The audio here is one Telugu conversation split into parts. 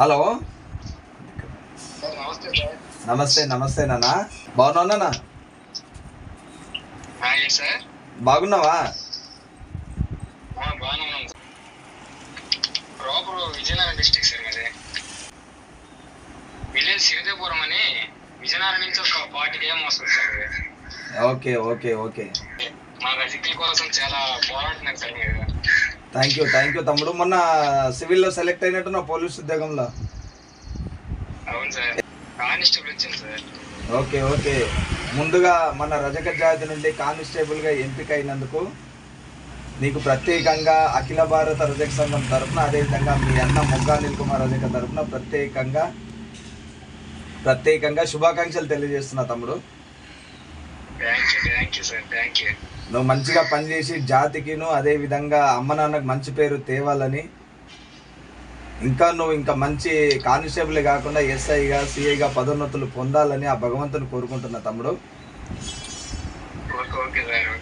హలో, సార్ నమస్తే సార్. నమస్తే నమస్తే నాన్న. బాగున్నావు నాన్న? Hi sir. బాగున్నావా? బాగానే ఉన్నాం sir. Proper Vizianagaram district sir మీది. విలేజ్ సిరిదేపురం అని విజయనగరం నుంచి ఒక 40 km వస్తుంది సార్ ఇది. Okay okay okay. మాకు సిక్కుల కోసం చాలా పోరాడుతున్నారు సార్ మీరు. థ్యాంక్ యూ తమ్ముడు. మొన్న సివిల్లో సెలెక్ట్ అయినట్టు పోలీస్ ఉద్యోగంలో. అవును సార్, కానిస్టేబుల్ వచ్చింది సార్. Okay okay. ముందుగా మన రజక జాతి నుండి కానిస్టేబుల్గా ఎంపిక అయినందుకు నీకు ప్రత్యేకంగా అఖిల భారత రజక సంఘం తరఫున, అదేవిధంగా మీ అన్న మొగ్గా అనిల్ కుమార్ రజక తరఫున ప్రత్యేకంగా శుభాకాంక్షలు తెలియజేస్తున్నా తమ్ముడు. Thank you sir, thank you. నువ్వు మంచిగా పనిచేసి జాతికిను అదేవిధంగా అమ్మ నాన్నకు మంచి పేరు తేవాలని, ఇంకా మంచి కానిస్టేబుల్ కాకుండా ఎస్ఐగా సిఐగా పదోన్నతులు పొందాలని ఆ భగవంతుని కోరుకుంటున్నా తమ్ముడు. Okay sir.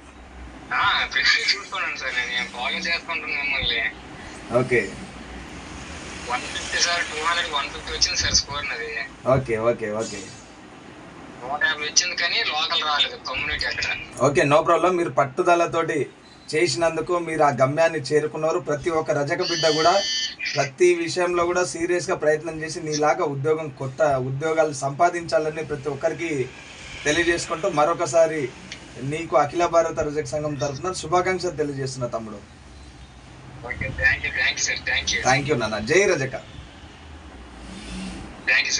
ప్రతి చూసుకోండి సార్, నేను ఫాలో చేసుకుంటున్నాను మిమ్మల్ని. ఓకే 150 సార్, 200 150 వచ్చింది సార్ స్కోర్ నాది. ఓకే ఓకే ఓకే 150 వచ్చింది కానీ లోకల్ రాలేదు, కమ్యూనిటీ అక్కడ. Okay, no problem. మీరు పట్టుదలతోటి చేసినందుకు మీరు ఆ గమ్యాన్ని చేరుకున్నారు. ప్రతి ఒక్క రజక బిడ్డ కూడా ప్రతి విషయంలో కూడా సీరియస్గా ప్రయత్నం చేసి నీలాగా కొత్త ఉద్యోగాలు సంపాదించాలని ప్రతి ఒక్కరికి తెలియజేసుకుంటూ మరొకసారి నీకు అఖిల భారత రజక సంఘం తరఫున శుభాకాంక్షలు తెలియజేస్తున్నా తమ్ముడు. Okay, thank you sir, thank you. Thank you నాన్న. జై రజక. Thank you sir.